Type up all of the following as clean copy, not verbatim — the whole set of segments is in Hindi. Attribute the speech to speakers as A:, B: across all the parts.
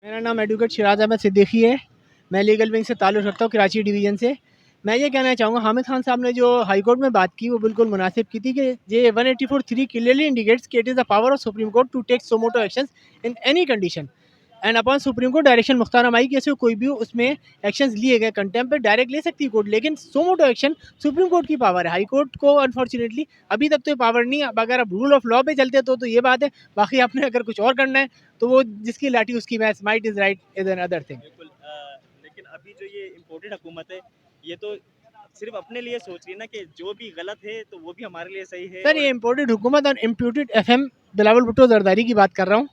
A: मेरा नाम एडवोकेट शिराज अहमद सिद्दीकी है। मैं लीगल विंग से ताल्लुक़ रखता हूँ कराची डिवीज़न से। मैं ये कहना चाहूँगा हामिद खान साहब ने जो हाई कोर्ट में बात की वो बिल्कुल मुनासिब की थी कि ये 184(3) क्लियरली इंडिकेट्स कि it is the power of supreme court to take suo motu actions in any condition and upon supreme court direction Mukhtar हमाई की ऐसे कोई भी उसमें एक्शंस लिए गए कंटेम्प्ट पे डायरेक्ट ले सकती है कोर्ट, लेकिन सो मोटो एक्शन सुप्रीम कोर्ट की पावर है। हाई कोर्ट को अनफॉर्चुनेटली अभी तक तो ये पावर नहीं है। अब अगर आप रूल ऑफ लॉ पे चलते तो ये बात है, बाकी आपने अगर कुछ और करना है तो वो जिसकी लाठी उसकी match, might is right is an other thing.
B: बिल्कुल लेकिन अभी जो ये इम्पोर्टेड हुकूमत है ये तो सिर्फ अपने लिए सोच रही है ना कि जो भी गलत है तो वो भी हमारे लिए सही है।
A: सर ये इम्पोर्टेड हुकूमत और इम्प्यूटेड एफएम बिलावल भुट्टो जरदारी की बात कर रहा हूँ।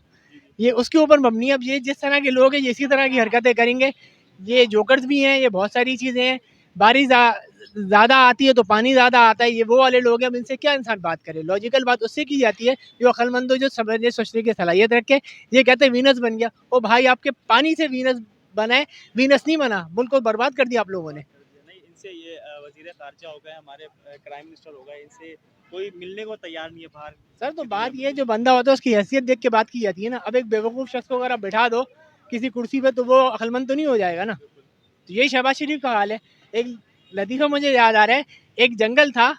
A: ये उसके ऊपर मबनी है। अब ये जिस तरह के लोग हैं ये इसी तरह की हरकतें करेंगे। ये जोकर्स भी हैं, ये बहुत सारी चीज़ें हैं। बारिश ज़्यादा आती है तो पानी ज़्यादा आता है, ये वो वाले लोग हैं। अब इनसे क्या इंसान बात करे? लॉजिकल बात उससे की जाती है जो अक्लमंद हो, जो समझने सोचने की सलाहियत रखे। ये कहते हैं वीनस बन गया। ओ भाई, आपके पानी से वीनस बना है, वीनस नहीं बना। मुल्क को बर्बाद कर दिया आप लोगों ने।
B: नहीं इनसे ये वजीर खारजा हो गए, हमारे प्राइम मिनिस्टर हो गए, इनसे कोई मिलने को तैयार नहीं है बाहर।
A: सर तो बात ये जो बंदा होता है उसकी हैसियत देख के बात की जाती है ना। अब एक बेवकूफ़ शख्स को अगर आप बैठा दो किसी कुर्सी पे तो वो अक्लमंद तो नहीं हो जाएगा ना। तो यही शहबाज शरीफ का हाल है। एक लतीफ़ा मुझे याद आ रहा है, एक जंगल था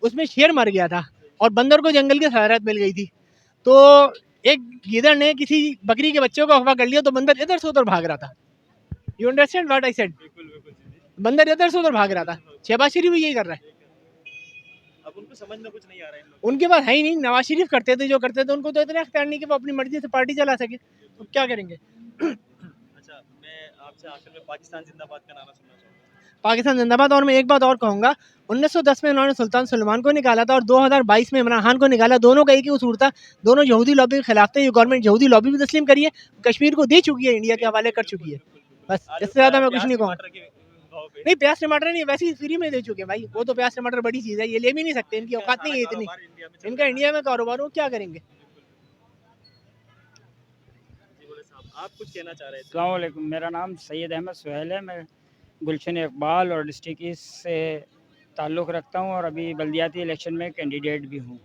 A: उसमें शेर मर गया था और बंदर को जंगल की सहारत मिल गई थी। तो एक गीदड़ ने किसी बकरी के बच्चों को अगवा कर लिया तो बंदर इधर से उधर भाग रहा था। You understand what I said? बंदर इधर से उधर भाग रहा था। शहबाज शरीफ भी यही कर रहा है।
B: अब उनको समझ में कुछ नहीं आ रहा है इन लोगों
A: उनके पास है ही नहीं। नवाज शरीफ करते थे जो करते थे, उनको तो इतना अख्तियार नहीं कि वो अपनी मर्जी से पार्टी चला सके। तो क्या करेंगे?
B: को। अच्छा मैं आपसे आखिर में पाकिस्तान जिंदाबाद का नारा सुनना चाहूँगा।
A: पाकिस्तान जिंदाबाद। और मैं एक बात और कहूँगा, 1910 में उन्होंने सुल्तान सलमान को निकाला था और 2022 में इमरान खान को निकाला। दोनों का एक ही उसूल था, दोनों यहूदी लॉबी के खिलाफ थे। ये गवर्नमेंट यहूदी लॉबी भी तस्लीम करी है, कश्मीर को दे चुकी है, इंडिया के हवाले कर चुकी है। बस
B: आज
A: इससे ज़्यादा मैं कुछ
B: प्याज
A: नहीं कहूँगा।
B: टमाटर के भाव पे
A: नहीं, प्याज टमाटर नहीं, वैसे ही फ्री में दे चुके हैं भाई। वो तो प्याज टमाटर बड़ी चीज़ है, ये ले भी नहीं सकते, इनकी औकात नहीं है इतनी।
B: कारोबार इंडिया में चल
A: इनका
B: रहा है
A: इंडिया
B: ना।
A: में कारोबार, वो क्या करेंगे?
B: जी बोले साहब, आप कुछ कहना चाह रहे थे।
C: अस्सलाम वालेकुम, मेरा नाम सैयद अहमद सुहैल है। मैं गुलशन इकबाल और डिस्ट्रिक्ट ईस्ट से ताल्लुक़ रखता हूँ और अभी बल्दियाती इलेक्शन में कैंडिडेट भी हूँ।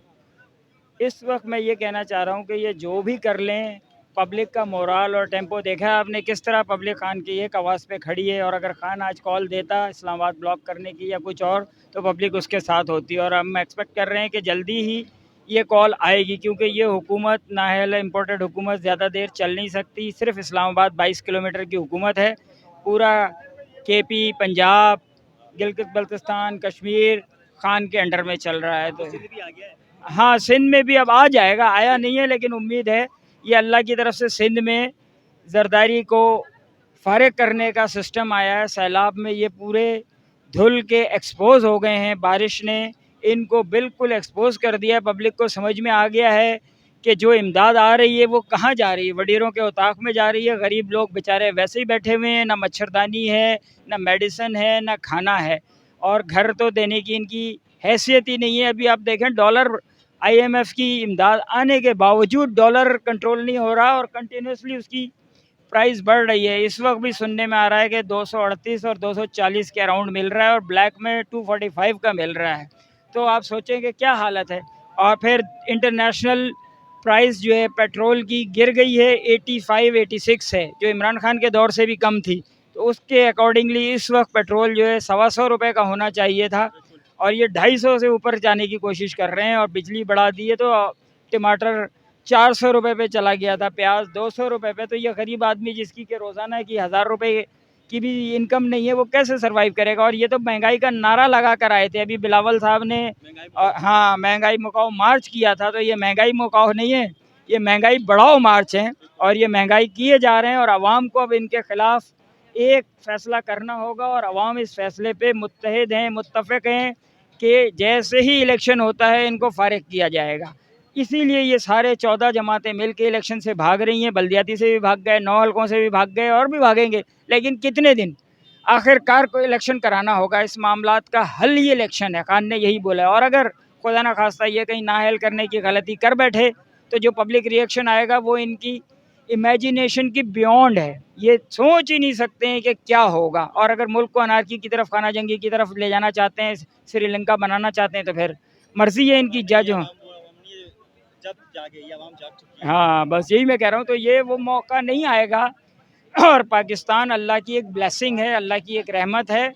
C: इस वक्त मैं ये कहना चाह रहा हूँ कि ये जो भी कर लें, पब्लिक का मोराल और टेम्पो देखा है आपने किस तरह पब्लिक खान की एक आवाज़ पे खड़ी है। और अगर खान आज कॉल देता इस्लामाबाद ब्लॉक करने की या कुछ और तो पब्लिक उसके साथ होती। और हम एक्सपेक्ट कर रहे हैं कि जल्दी ही ये कॉल आएगी, क्योंकि ये हुकूमत नाहल इम्पोर्टेड हुकूमत ज़्यादा देर चल नहीं सकती। सिर्फ इस्लामाबाद 22 किलोमीटर की हुकूमत है। पूरा केपी, पंजाब, गिलगित बल्तिस्तान, कश्मीर खान के अंडर में चल रहा है। तो
B: सिंध भी आ गया है।
C: हाँ, सिंध में भी अब आ जाएगा, आया नहीं है लेकिन उम्मीद है। ये अल्लाह की तरफ से सिंध में जरदारी को फारिग करने का सिस्टम आया है। सैलाब में ये पूरे धुल के एक्सपोज हो गए हैं, बारिश ने इनको बिल्कुल एक्सपोज कर दिया। पब्लिक को समझ में आ गया है कि जो इमदाद आ रही है वो कहाँ जा रही है, वडीरों के उताक में जा रही है। गरीब लोग बेचारे वैसे ही बैठे हुए हैं, ना मच्छरदानी है, ना मेडिसिन है, ना खाना है, और घर तो देने की इनकी हैसियत ही नहीं है। अभी आप देखें डॉलर, आईएमएफ की इमदाद आने के बावजूद डॉलर कंट्रोल नहीं हो रहा और कंटिन्यूसली उसकी प्राइस बढ़ रही है। इस वक्त भी सुनने में आ रहा है कि 238 और 240 के अराउंड मिल रहा है और ब्लैक में 245 का मिल रहा है। तो आप सोचें कि क्या हालत है। और फिर इंटरनेशनल प्राइस जो है पेट्रोल की गिर गई है, 85-86 है, जो इमरान खान के दौर से भी कम थी। तो उसके अकॉर्डिंगली इस वक्त पेट्रोल जो है 125 रुपये का होना चाहिए था और ये 250 से ऊपर जाने की कोशिश कर रहे हैं। और बिजली बढ़ा दी है तो टमाटर 400 रुपये पे चला गया था, प्याज 200 रुपये पे। तो ये गरीब आदमी जिसकी के रोज़ाना की 1000 रुपये की भी इनकम नहीं है, वो कैसे सरवाइव करेगा। और ये तो महंगाई का नारा लगा कर आए थे अभी बिलावल साहब ने। हाँ, महंगाई मुकाओ मार्च किया था। तो ये महंगाई मुकाओ नहीं है, ये महंगाई बढ़ाओ मार्च है। और ये महंगाई किए जा रहे हैं और आवाम को अब इनके ख़िलाफ़ एक फ़ैसला करना होगा और आवाम इस फैसले पे मुत्तहिद हैं, मुत्तफ़िक़ हैं कि जैसे ही इलेक्शन होता है इनको फ़ारिग किया जाएगा। इसीलिए ये सारे 14 जमातें मिल के इलेक्शन से भाग रही हैं। बल्दियाती से भी भाग गए, 9 हलकों से भी भाग गए और भी भागेंगे, लेकिन कितने दिन। आखिरकार को इलेक्शन कराना होगा। इस मामलात का हल ही इलेक्शन है, खान ने यही बोला है। और अगर खुदा ना खास्ता ये कहीं नाअहल करने की गलती कर बैठे तो जो पब्लिक रिएक्शन आएगा वो इनकी इमेजिनेशन की बियॉन्ड है। ये सोच ही नहीं सकते हैं कि क्या होगा। और अगर मुल्क को अनारकी की तरफ, खाना जंगी की तरफ ले जाना चाहते हैं, श्रीलंका बनाना चाहते हैं, तो फिर मर्जी है इनकी। जज हो,
B: जब जागे ये आवाम जाग चुकी है।
C: हाँ बस यही मैं कह रहा हूँ। तो ये वो मौका नहीं आएगा और पाकिस्तान अल्लाह की एक ब्लेसिंग है, अल्लाह की एक रहमत है।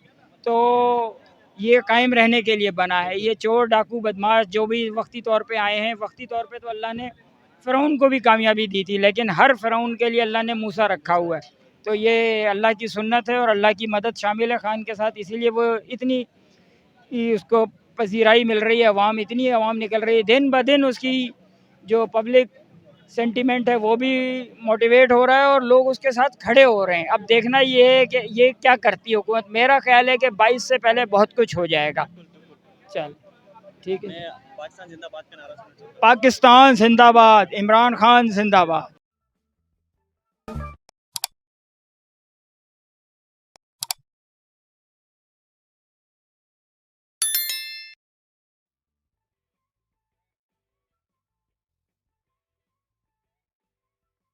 C: तो ये कायम रहने के लिए बना है। ये चोर डाकू बदमाश जो भी वक्ती तौर पे आए हैं, वक्ती तौर पे तो अल्लाह ने फ़िरौन को भी कामयाबी दी थी, लेकिन हर फ़िरौन के लिए अल्लाह ने मूसा रखा हुआ है। तो ये अल्लाह की सुन्नत है और अल्लाह की मदद शामिल है खान के साथ, इसीलिए वो इतनी उसको पजीराई मिल रही है। अवाम इतनी अवाम निकल रही है दिन ब दिन, उसकी जो पब्लिक सेंटिमेंट है वो भी मोटिवेट हो रहा है और लोग उसके साथ खड़े हो रहे हैं। अब देखना ये है कि ये क्या करती है हुकूमत। मेरा ख्याल है कि 22 से पहले बहुत कुछ हो जाएगा। चल ठीक है।
B: मैं पाकिस्तान जिंदाबाद का नारा सुनना चाहता हूँ।
C: पाकिस्तान जिंदाबाद, इमरान खान जिंदाबाद।